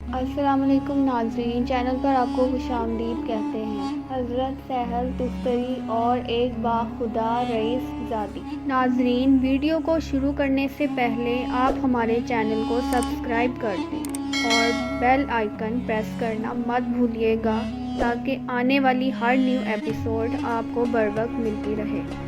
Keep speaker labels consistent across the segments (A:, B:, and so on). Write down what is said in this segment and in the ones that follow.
A: अस्सलाम वालेकुम नाजरीन, चैनल पर आपको खुशामदीद कहते हैं। हज़रत सहल तुस्तरी और एक बाखुदा रईस ज़ादी। नाजरीन, वीडियो को शुरू करने से पहले आप हमारे चैनल को सब्सक्राइब कर दें और बेल आइकन प्रेस करना मत भूलिएगा ताकि आने वाली हर न्यू एपिसोड आपको बर वक्त मिलती रहे।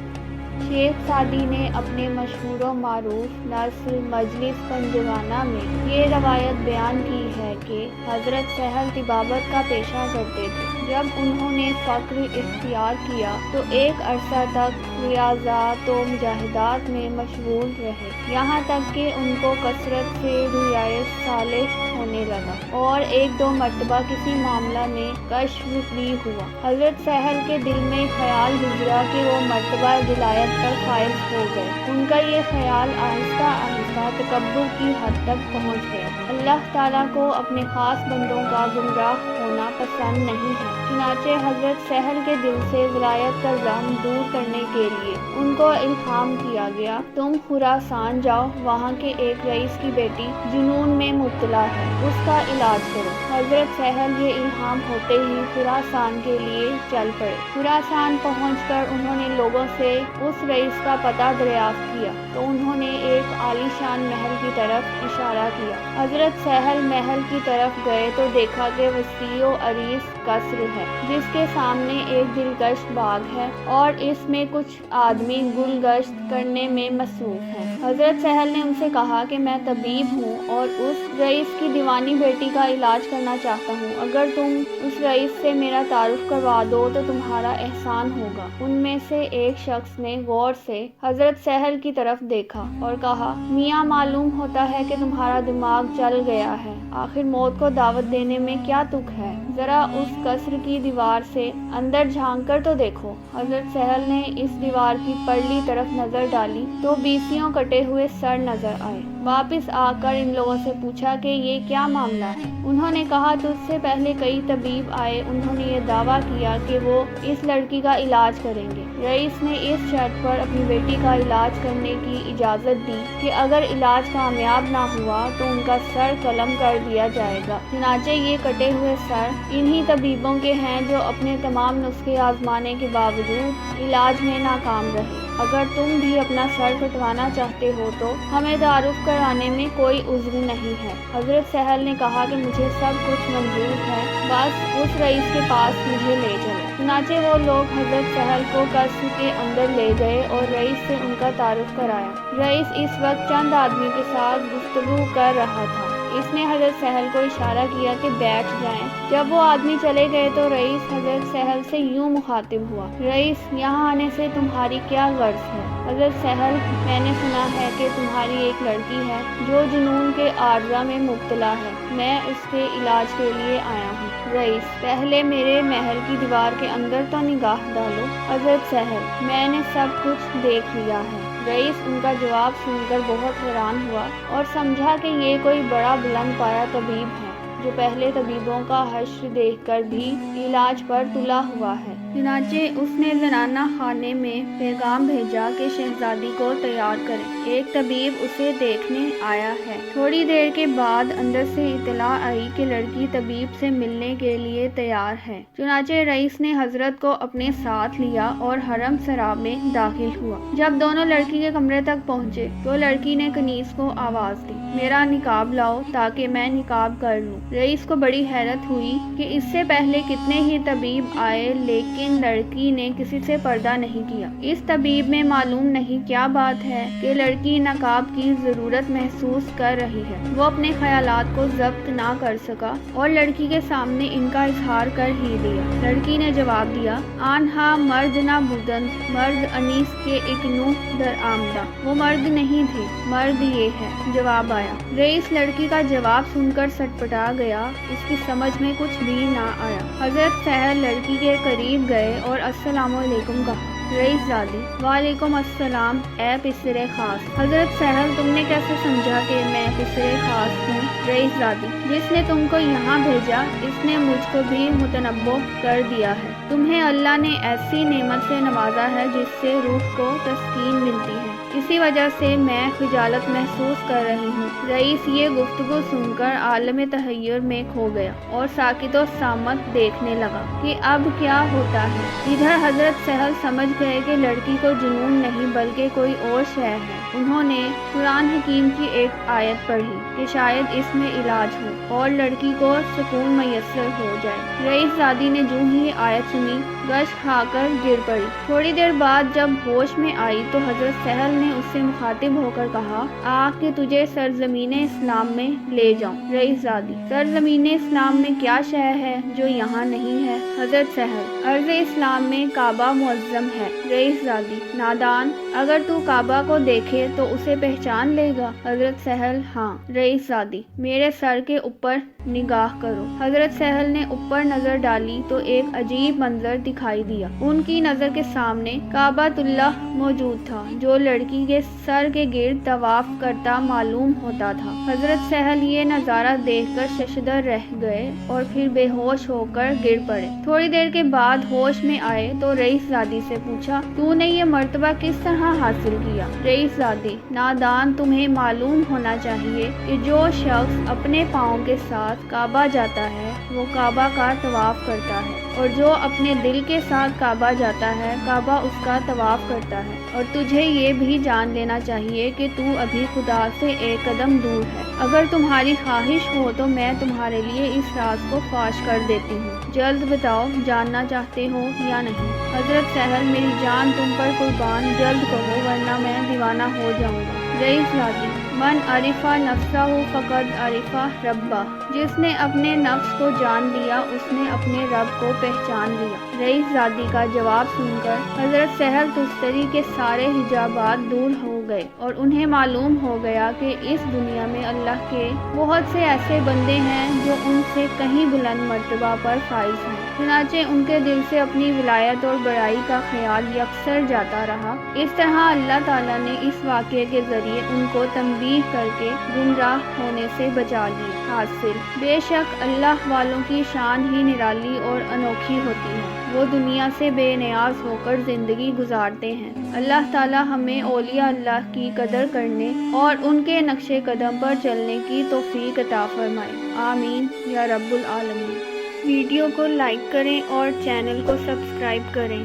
A: शेख सादी ने अपने मशहूर व मारूफ नस्र मजलिस पंजगाना में ये रवायत बयान की है कि हज़रत सहल तिबावत का पेशा करते थे। जब उन्होंने फ़क्र इख्तियार किया तो एक अरसा तक रियाज़ात व मुजाहिदात में मशगूल रहे, यहाँ तक कि उनको कसरत से रुयाए सालेह होने लगा और एक दो मरतबा किसी मामला में कश्फ भी हुआ। हज़रत सहल के दिल में ख्याल गुजरा कि वो मरतबा विलायत पर फाइज हो गए। उनका ये ख्याल आहिस्ता आहिस्ता तकब्बुर की हद तक पहुँच गया। अल्लाह ताला को अपने ख़ास बंदों का गुमराह होना पसंद नहीं है, चुनाचे हज़रत सहल के दिल से विलायत का ज़म दूर करने के लिए उनको इल्हाम किया गया, तुम खुरासान जाओ, वहाँ के एक रईस की बेटी जुनून में मुब्तला है, उसका इलाज करो। हज़रत सहल ये इल्हाम होते ही खुरासान के लिए चल पड़े। खुरासान पहुँचकर उन्होंने लोगों से उस रईस का पता दरियाफ्त किया तो उन्होंने एक आलीशान महल की तरफ इशारा किया। हज़रत सहल महल की तरफ गए तो देखा कि वसीओ अरीस कसर है, जिसके सामने एक दिलकश बाग है और इसमें कुछ आदमी गुलगश्त करने में मसरूफ हैं। हज़रत सहल ने उनसे कहा कि मैं तबीब हूँ और उस रईस की दीवानी बेटी का इलाज करना चाहता हूँ। अगर तुम उस रईस से मेरा तारुफ करवा दो तो तुम्हारा एहसान होगा। उनमें से एक शख्स ने गौर से हज़रत सहल की तरफ देखा और कहा, मियाँ, मालूम होता है कि तुम्हारा दिमाग चल गया है, आखिर मौत को दावत देने में क्या तुक है, जरा उस कसर की दीवार से अंदर झांक कर तो देखो। हज़रत सहल ने इस दीवार की परली तरफ नजर डाली तो बीसियों कटे हुए सर नजर आए। वापस आकर इन लोगों से पूछा कि ये क्या मामला है। उन्होंने कहा, तुझसे पहले कई तबीब आए, उन्होंने ये दावा किया कि वो इस लड़की का इलाज करेंगे। रईस ने इस शर्त पर अपनी बेटी का इलाज करने की इजाज़त दी कि अगर इलाज कामयाब ना हुआ तो उनका सर कलम कर दिया जाएगा। चुनाचे ये कटे हुए सर इन्हीं तबीबों के हैं जो अपने तमाम नुस्खे आजमाने के बावजूद इलाज में नाकाम रहे। अगर तुम भी अपना सर कटवाना चाहते हो तो हमें तारुफ कराने में कोई उज़्र नहीं है। हज़रत सहल ने कहा कि मुझे सब कुछ मंजूर है, बस उस रईस के पास मुझे ले चलो। चुनाचे वो लोग हज़रत सहल को कसर के अंदर ले गए और रईस से उनका तारुफ कराया। रईस इस वक्त चंद आदमी के साथ गुफ्तगू कर रहा था। इसने हज़रत सहल को इशारा किया कि बैठ जाएं। जब वो आदमी चले गए तो रईस हज़रत सहल से यूं मुखातिब हुआ, रईस, यहाँ आने से तुम्हारी क्या गर्ज है? हज़रत सहल, मैंने सुना है कि तुम्हारी एक लड़की है जो जुनून के आर्जा में मुब्तला है, मैं उसके इलाज के लिए आया हूँ। रईस, पहले मेरे महल की दीवार के अंदर तो निगाह डालो। हज़रत सहल, मैंने सब कुछ देख लिया है। रईस उनका जवाब सुनकर बहुत हैरान हुआ और समझा कि ये कोई बड़ा बुलंद पाया तबीब है जो पहले तबीबों का हश्र देखकर भी इलाज पर तुला हुआ है। चुनाचे उसने ज़नाना खाने में पैगाम भेजा कि शहजादी को तैयार करें, एक तबीब उसे देखने आया है। थोड़ी देर के बाद अंदर से इत्तला आई कि लड़की तबीब से मिलने के लिए तैयार है। चुनाचे रईस ने हजरत को अपने साथ लिया और हरम सराब में दाखिल हुआ। जब दोनों लड़की के कमरे तक पहुँचे तो लड़की ने कनीज को आवाज़ दी, मेरा निकाब लाओ ताकि मैं निकाब कर लूँ। रईस को बड़ी हैरत हुई कि इससे पहले कितने ही तबीब आए लेकिन लड़की ने किसी से पर्दा नहीं किया। इस तबीब में मालूम नहीं क्या बात है कि लड़की नकाब की ज़रूरत महसूस कर रही है। वो अपने ख्यालात को जब्त ना कर सका और लड़की के सामने इनका इजहार कर ही दिया। लड़की ने जवाब दिया, आनहा मर्द ना बुदन, मर्द अनीस के एक नूह दर आमदा। वो मर्द नहीं थे, मर्द ये है, जवाब आया। रईस लड़की का जवाब सुनकर सटपटा गया, उसकी समझ में कुछ भी ना आया। हज़रत सहल लड़की के करीब गए और अस्सलाम वालेकुम कहा। रईस ज़ादी, वालेकुम अस्सलाम, ए पिसरे खास। हज़रत सहल, तुमने कैसे समझा कि मैं पिसरे खास हूँ? रईस ज़ादी, जिसने तुमको यहाँ भेजा इसने मुझको भी मुतनब्बो कर दिया है। तुम्हें अल्लाह ने ऐसी नेमत से नवाजा है जिससे रूह को तस्कीन मिलती है। इसी वजह से मैं खिजालत महसूस कर रही हूँ। रईस ये गुफ्तगू सुनकर आलम तहय्युर में खो गया और साकित और सामत देखने लगा कि अब क्या होता है। इधर हजरत सहल समझ गए कि लड़की को जुनून नहीं बल्कि कोई और शय है। उन्होंने कुरान हकीम की एक आयत पढ़ी कि शायद इसमें इलाज हो और लड़की को सुकून मैसर हो जाए। रईस ज़ादी ने जो ही आयत सुनी गश खाकर गिर पड़ी। थोड़ी देर बाद जब होश में आई तो हजरत सहल ने उससे मुखातिब होकर कहा, आ कि तुझे सरजमीन इस्लाम में ले जाऊं। रईस ज़ादी, सरजमीन इस्लाम में क्या शय है जो यहाँ नहीं है? हजरत सहल, अर्ज़ इस्लाम में काबा मुअज़्ज़म है। रईस ज़ादी, नादान, अगर तू काबा को देखे तो उसे पहचान लेगा। हजरत सहल, हाँ। रईस ज़ादी, मेरे सर के ऊपर निगाह करो। हजरत सहल ने ऊपर नजर डाली तो एक अजीब मंजर दिखाई दिया। उनकी नजर के सामने काबातुल्लाह मौजूद था जो लड़की के सर के गिर्द तवाफ करता मालूम होता था। हजरत सहल ये नजारा देखकर शशदर रह गए और फिर बेहोश होकर गिर पड़े। थोड़ी देर के बाद होश में आए तो रईस ज़ादी से पूछा, तूने ये मर्तबा किस तरह हासिल किया? रईस ज़ादी, नादान, तुम्हें मालूम होना चाहिए कि जो शख्स अपने पाँव के साथ काबा जाता है वो काबा का तवाफ करता है और जो अपने दिल के साथ काबा जाता है काबा उसका तवाफ करता है। और तुझे ये भी जान लेना चाहिए कि तू अभी खुदा से एक कदम दूर है। अगर तुम्हारी ख्वाहिश हो तो मैं तुम्हारे लिए इस राज को फाश कर देती हूँ। जल्द बताओ, जानना चाहते हो या नहीं? हजरत सहल, मेरी जान तुम पर कुर्बान, जल्द कहो वरना मैं दीवाना हो जाऊंगा। रईस ज़ादी, मन अरिफा नफ्सहु फ़क़द अरिफा रब्बा, जिसने अपने नफ्स को जान लिया उसने अपने रब को पहचान लिया। रईस ज़ादी का जवाब सुनकर हजरत सहल तुस्तरी के सारे हिजाबात दूर हो गए और उन्हें मालूम हो गया कि इस दुनिया में अल्लाह के बहुत से ऐसे बंदे हैं जो उनसे कहीं बुलंद मर्तबा पर फाइज हैं। चुनाचे उनके दिल से अपनी विलायत और बड़ाई का ख्याल यकसर जाता रहा। इस तरह अल्लाह ताला ने इस वाक़े के जरिए उनको तंबीह करके गुमराह होने से बचा लिया। हासिल, बेशक अल्लाह वालों की शान ही निराली और अनोखी होती है। वो दुनिया से बेनियाज होकर ज़िंदगी गुजारते हैं। अल्लाह ताला हमें औलिया अल्लाह की कदर करने और उनके नक्शे कदम पर चलने की तौफीक अता फरमाए। आमीन या रब्बुल आलमीन। वीडियो को लाइक करें और चैनल को सब्सक्राइब करें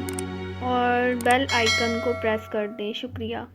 A: और बेल आइकन को प्रेस कर दें। शुक्रिया।